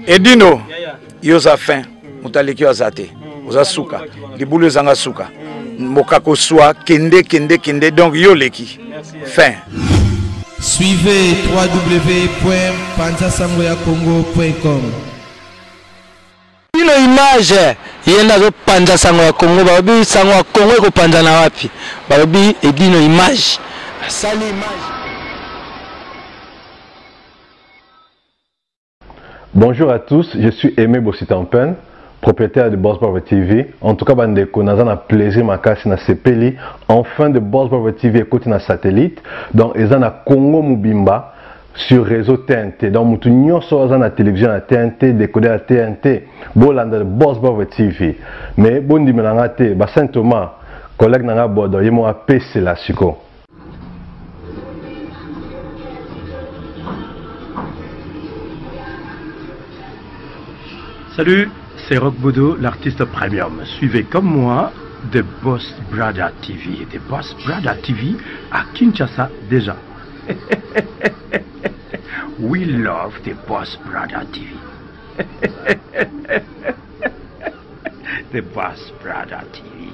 Edino, yoza fin, mutaleki azate, oza suka, libulu zanga suka, mokako soa, kende, donc yoleki, fin. Suivez www.panzasangoyacongo.com. Ino image yenda zo panza sango ya Congo, babi sango ya Congo ko panza na wapi? Babi Edino image. Sali image. Bonjour à tous, je suis Aimé Bossitampen, propriétaire de Boss Brother TV. En tout cas, bandeko, nous avons plaisir makasi na sepeli. Enfin de Boss Brother TV écoute na satellite. Donc, ils ont na Congo Mubimba sur réseau TNT. Donc, mutu nyonso aza na télévision na TNT, décoder à TNT. Bolanda de Boss Brother TV. Mais bon dimenanga te, ba Saint Thomas, collègue nanga bodo, yemo apesi la siko. Salut, c'est Rock Bodo, l'artiste premium. Suivez comme moi The Boss Brother TV. The Boss Brother TV à Kinshasa déjà. We love The Boss Brother TV. The Boss Brother TV.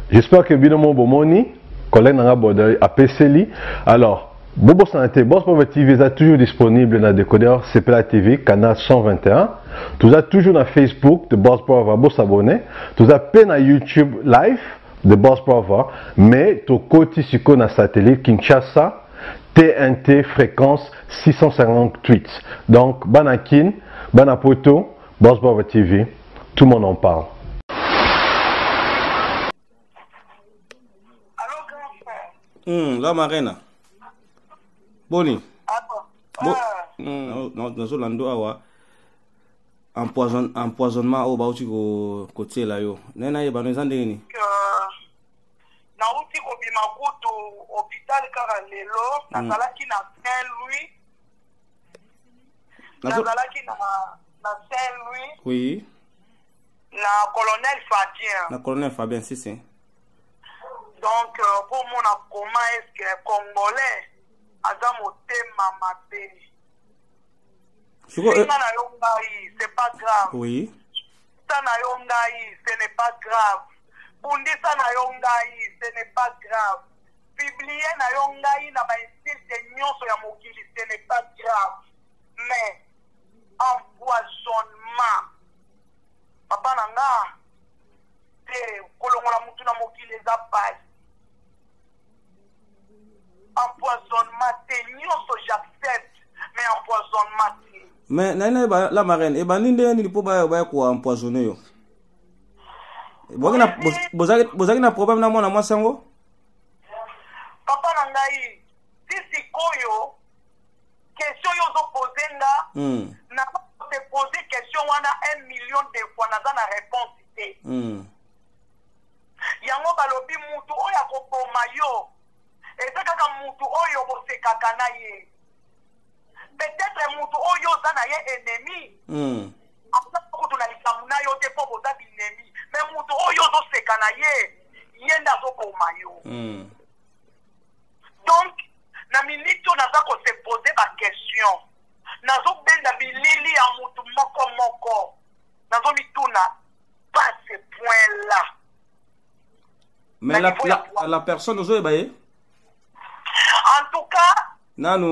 J'espère que Binomo Bomoni, collègue Nanga Bodo, a PCLI. Alors, Bobo Santé, Boss Brother TV est toujours disponible dans le décodeur CPLA TV, canal 121. Tout ça toujours dans Facebook de Boss Brother, vous s'abonner. Tout ça peine à YouTube live de Boss Brother, mais tout côté sur le satellite Kinshasa, TNT fréquence 658. Donc, Banakin, Banapoto, Boss Brother TV, tout le monde en parle. Allô, la marina. Boni. Non, awa. Empoisonnement au bauti côté là yo. Nena ye bano zande ni. Na uti ko bimakutu hôpital Karalelo, na salaki na Saint-Louis. Na salaki na Saint-Louis. Oui. Na colonel Fabien. Na colonel Fabien, si. Donc pour mon comment est-ce que congolais azamote mamabe. C'est pas grave. Oui. Ça n'a ce n'est pas grave. Bundi ça n'a ce n'est pas grave. Publier n'a na ba insiste nyonso ya mokili, ce n'est pas grave. Mais empoisonnement. Papa nanga te kolongola mutu na mokili za page. Empoisonnement te nyonso j'accepte, mais empoisonnement te. Mais nana la marraine, et baninde ni po ba ko empoisonner yo. Bozaki na problème na mwana mwasango? Papa nangai, si koyo question yo zo poser nga, na te poser question wana 1 million de fois na za na réponse te. Yango balobi mutu oya ko boma yo. Eza kaka mutu oyo bo sekaka na ye. Peut-être mutu oyo zana ye ennemi. Après ko na likamuna yo te po boza ennemi. Mais mutu oyo zo sekana ye, yenda zo boma yo. Donc na minute on a ko se poser ba question. Nazo benda bilili ya mutu moko. Nazo mituna pas ce point là. Mais la personne ozo ebaye. En tout cas, nanu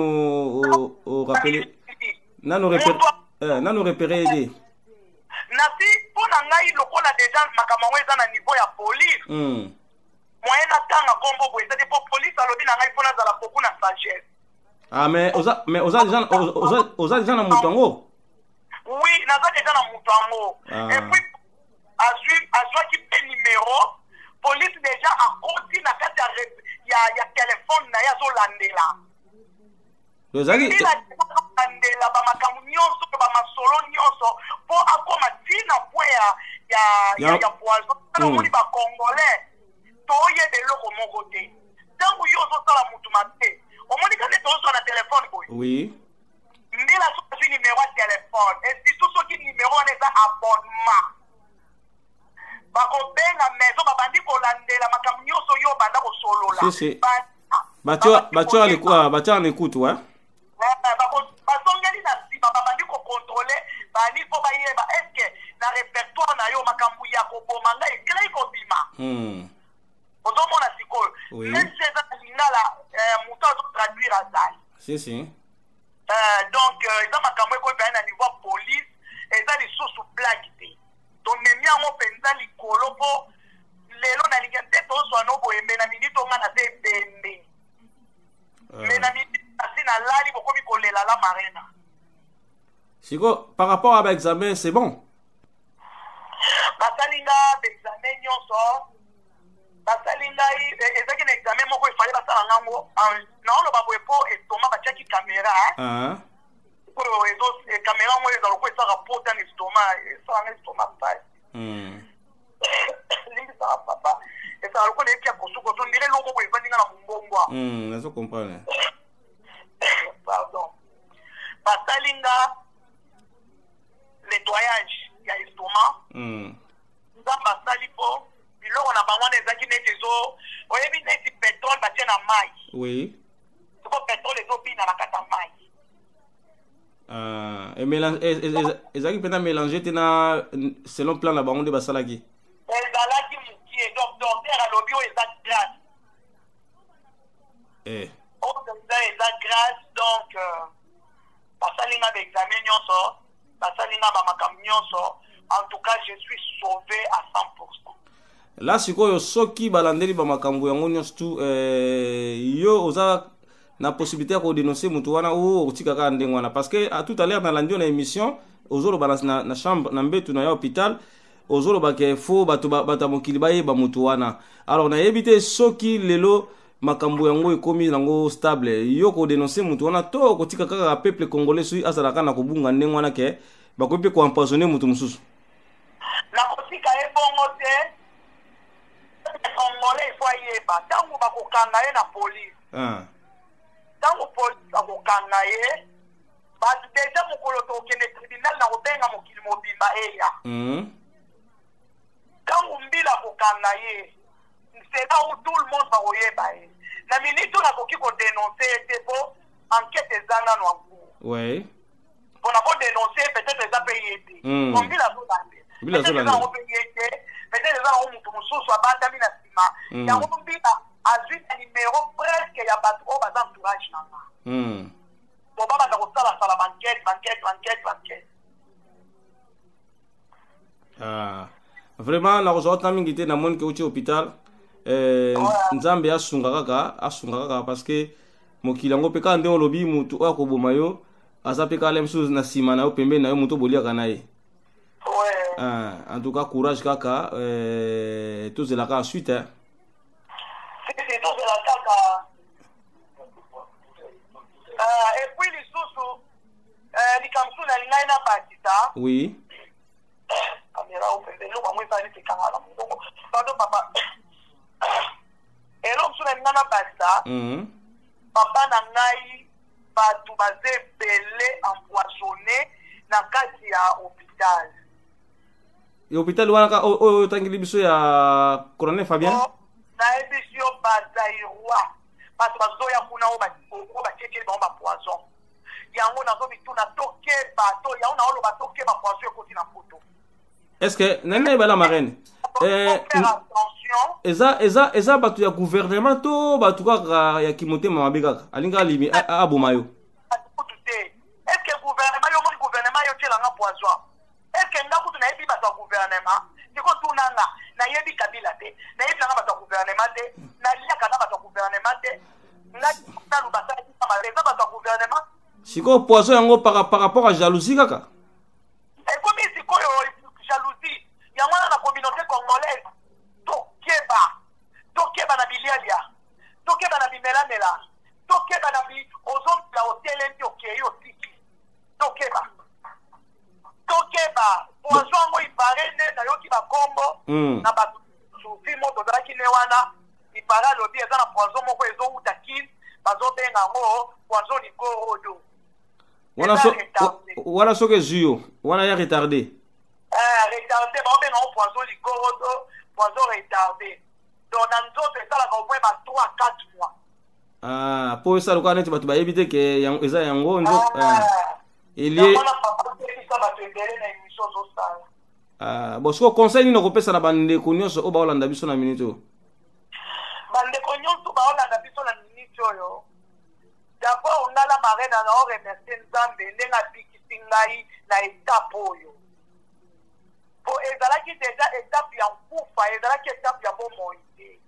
repérer aider. Nasi pour ngai lokola déjà makamangwe za na niveau ya police. Moyen na tanga kombo bo ezali pour police alobi na ngai pona za la beaucoup na sagesse. Ah mais oza déjà na mutango. Oui, naza déjà na mutango. Et puis à qui pe numéro police déjà a compté na kati ya téléphone na ya zo landela. Lozaki landela ba makamu nyonso ba masolo nyonso po akoma tina poya ya poison na moni ba congolais to ye de loko moko te. Tangu yo zo sala mutu mate. O moni kane to zo na téléphone boy. Oui. Ndila so zu numéro de téléphone. Et si tout ce qui numéro on est abonnement. Bakobenga maison babandi kolandela makamu nyonso yo banda ko solola. Si. Bacho en écoute, ouais. Basongeli na si babandi ko contrôler ba bani po bayeba eske na répertoire na yo makambu ya koboma nga eklei kobima ozomona sikoyo même si eza na lingala moto azotraduire azali si donc eza makambo ekoyebaya na niveau ya police eza lisusu blague te tomemi yango mpenza likolo mpo lelo nalingi te tozwa no boyembe na miniti onga na te ebembe me na miniti asi na lali bokomi kolela la marena siko par rapport à l'examen c'est bon basali nga baexamen nyonso basali ngai ezaki na examen moko efale basala ngango naoloba boye mpo estoma batiaki caméra oyo caméra ngo eza loko esaka pota na estoma esalanga estoma pai limbisaka papa esala loko nayebi ya kosukoso ndire loko boye evandinga na mombongwa nazo comprendre pardon basali nga nettoyage ya estoma nzambe asali mpo biloko na bango wana ezalaki neti oyebi neti petrole batie na mai oui siko petrole ezobina na kati ya mai ezalaki mpena mélange te na selon plan na bango nde basalaki ezalaki mokie donc docteur alobi oyo eza grâce oyo eza grâce donc basali nga baexamen nyonso basali nga bamakambo nyonso en tout cas je suis sauvé à 100%. Là sikoyo soki balandeli bamakambo yango nyonso tu yo oza na possibilité ya kodénoncer mutu wana o otikaka ndenge wana parce que à tout à l'heure na landi na émission ozoloba na chambre na mbetu na ya hôpital ozoloba ke fo bato mokili bayeba mutu wana alors nayebi te soki lelo makambo yango ekomi nango stable yo kodénoncer mutu wana to kotika kaka peuple congolais sui azalaka na kobunga ndenge wana ke bakoki mpe koempoisonner mutu mosusu nakotika ebongo te congolais ifo ayeba ntango bakokanga ye na police ntango police bakokanga ye bato deja mokolo tokende tribunal na kobenga mokili mobimba eya ntango mbila kokanga ye c'est là où tout le monde bakoyeba ye na minute oyo nakoki kodénonce ye te po enquête eza nano en cours mpona kodénonce peut-être eza mpe ye te mbila azolande peut-être eza yango mpe ye te peut-être eza yango motu mosusu abandami na nsima yango mbila azwi na numero presque ya bato oyo baza entourage nanga po babanda kosalasala bankete vraiment nakozwa ota mingi te namoni ke uti hôpital nzambe asunga kaka parce que mokili yango mpe kaka nde olobi mutu oyo akoboma yo aza mpe kala mosusu na nsima na yo pembeni na yo motu oboliaka na ye en tout cas courage kaka tozelaka ensuite tozela kaka et puis lisusu likambo su na lingai na batita oui kamera opembe eloko yango ezali tekanga na mongongo pardon papa eloko su na lingai na batita papa na ngai bato baza ebele empoisonné na kati ya hôpital hôpital wana oyo otangeli biso ya colonel Fabien nayebi yo bazairwa bato bazoya kuna oyo batiekeli bango bapoison yango nazobituna tokeba to yango naoloba tokeba poison ekoti na poto est-ce que nani ebala marraine eza bato ya gouvernement to bato kaka ya kimotema mabe kaka alinga alimi aboma yo kutu te est-ce que gouvernement yo moni gouvernement yo tielanga poison est-ce que nga kutu nayebi bato ya gouvernement siko tunanga nayebi kabila te nayebi nanga bato ya gouvernement te naliaka na bato ya gouvernement te ngai nalubasaeza bato ya gouvernement siko poison yango par rapport à jalousie kaka ekomi sikoyo jalousie yango wana na communauté congolaise tokeba na bilialia tokeba na bimelamela tokeba na ozombila otelemi okei otiki tokeba poison yango ipare nde nayoki bakombo na bato sufi moko tozalaki ne wana ipare alobi eza na poison moko ezowuta kine bazobenga yango poison ligorodo wana soki ezwi yo wana ya retardé baobenga yango poison ligorodo poison retardé donc na nzoto esalaka au moins ba 3-4 mois po esala lokola neti bato bayebi te ke eza yango Il est bon, ce conseil nous repère ça na bande konyoso o ba olanda biso na minute. Bande konyoso ba olanda biso na minute yo. D'abord on a la marraine na o remercier Nzambe ndenga bikisi ngai na étape oyo. Po ezalaki déjà étape ya nkufa, ezalaki étape ya bomoide.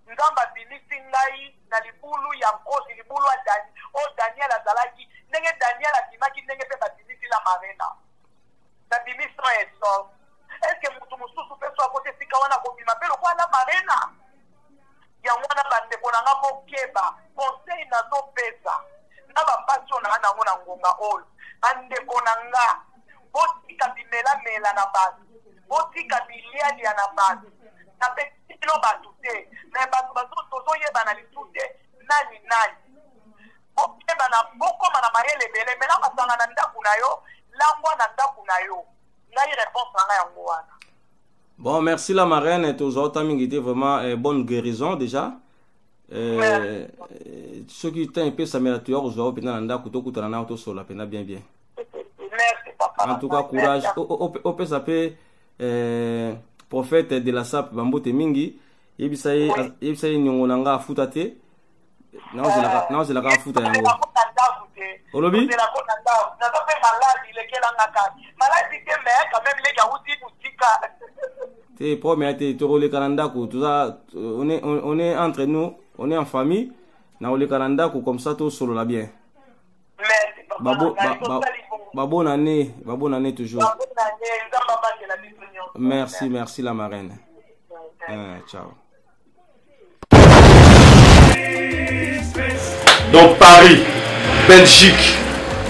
Nzamba bimisi ngai na libulu ya nkosi, libulu ya Dani, o Daniel azalaki ndenge Daniel abimaki ndenge pe babimisi la marraine. Na bimiso eso. Est-ce que mutu mususu pe so akote sika wana ko bima pe lo kwa la marraine? Ya mwana bande kona nga mokeba, conseil na zo pesa. Na ba passion na na ngona ngonga all. Ande kona nga. Botika bimela mela na basi. Botika biliali ya na basi. Na pe tilo batute. Na batu bazo tozo yeba na litute. Nani. Bokeba na boko mana mayele bele mena basanga na ndaku na yo. Langwa na ndaku na yo. Ngai réponse na yango wana. Bon, merci la marraine et aux autres amis qui étaient vraiment bonne guérison déjà. Ceux qui étaient un peu samélateurs aux autres pendant nda kuto kutana na auto sola pena bien. Merci papa. En tout cas courage. Au peut s'appeler prophète de la sap bambote mingi. Yebisai nyongonanga futate. Na ozela ka futa yango. Olobi? T'es premier, t'es le Canada, on est entre nous, on est en famille, na le Canada comme ça tout solo la bien. Bonne année toujours. Merci la marraine. Ciao. Donc Paris, Belgique,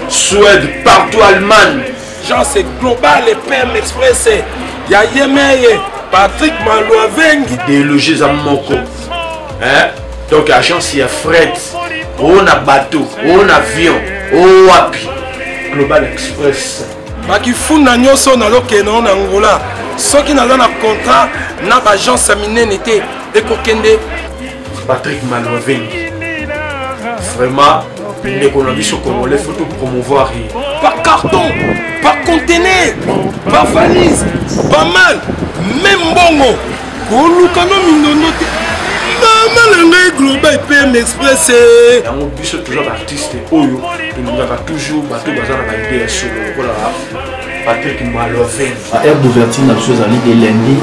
Suède, partout Allemagne. Genre c'est global et PM Express. Il y a Yemeye, Patrick Malouavengi. Délogés à Moko. Donc l'agence il y a fret, on a bateau, on a avion, on wapi. Global Express. Baki funda nyoso na lokeno na Angola. Ceux qui n'ont pas de contrat, n'a pas agence à miner été et kokende. Patrick Malouavengi. Vraiment, l'économie sur Congolais, il faut promouvoir. Par carton, par conteneur, par valise, pas mal, même bongo. Global PM Express. On bus toujours artiste Oyo, nous avons toujours bateau bazar na idée sur le Patrick Malouavengi. À heure d'ouverture, la chose allait de lundi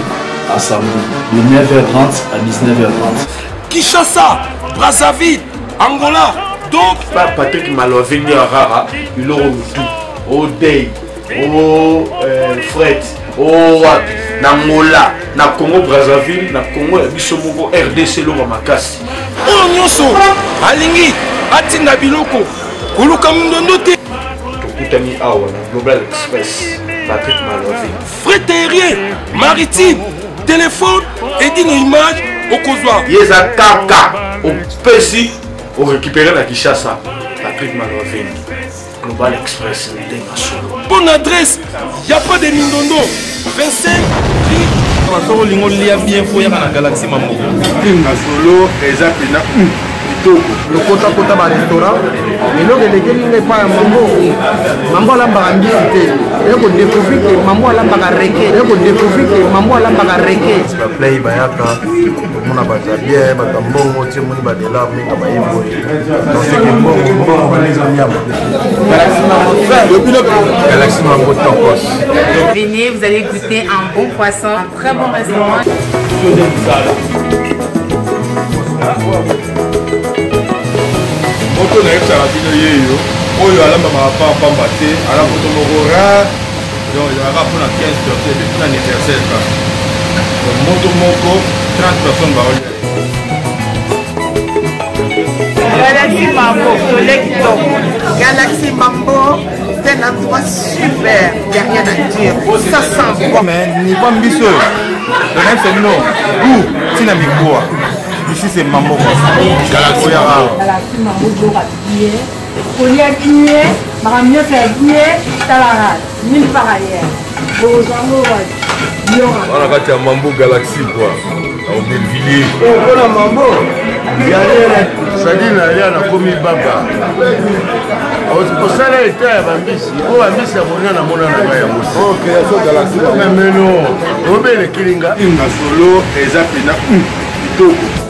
à samedi, de 9h30 à 19h30. Kinshasa, Brazzaville, Angola, donc Patrick Malouavengi à Rara, il aura tout. Au Day, au Fred, au Wapi, Angola, na Congo Brazzaville, na Congo Bisomoko, RDC Loma Makasi. Oh Nyoso, Alingi, Atina Biloko, Kuluka Mundonote. Tokutani Awa, Global Express, Patrick Malouavengi. Frais terrien, maritime, téléphone, édine image, au Kozwa. Yeza Kaka, au Pessi, au récupérer la Kinshasa, Patrick Malouavengi. Global Express, bonne adresse, il n'y a pas de Mindondo. 25 Masoro lingo lia bien foya na Galaxy Mambo. Na solo exact na le kota ba restaurant mais lo que les ngai pa mambo la mbambi te et ko découvrir que mambo la mbaka reke et ko découvrir que mambo la mbaka reke ba play ba yaka mona ba bien ba tambongo ti moni ba de la minga ba yebo donc c'est que bon ba les onyama Galaxy Mambo topos. Venez, vous allez goûter un bon poisson, un très bon restaurant. Moto na yebisa bino yeyo oyo alambamaka pamba te ala moto moko rare donc ezalaka mpona 15 personnes depuis l'anniversaire donc moto moko 30 personnes baolia. Galaxy Mambo, Galaxy Mambo, c'est un endroit super, il n'y a rien à dire, ça sent bon. Mais ni pas mbiso, le même c'est non, goût, c'est la mikoa. Ici c'est Mambo. Galaxy Mambo, Jorabier, Oliabier, Maramio Fabier, Talarade, nulle part ailleurs. Voilà, quand il y a Mambo Galaxy quoi. au Belvilliers. Voilà mambo. Sadine alia na komi baba. Osala eta ya bambisi. O bambisi abonga na mona na ya mosi. OK, ya so galaxy. Mais non, obele kilinga. Inga solo eza pena. Kitoko.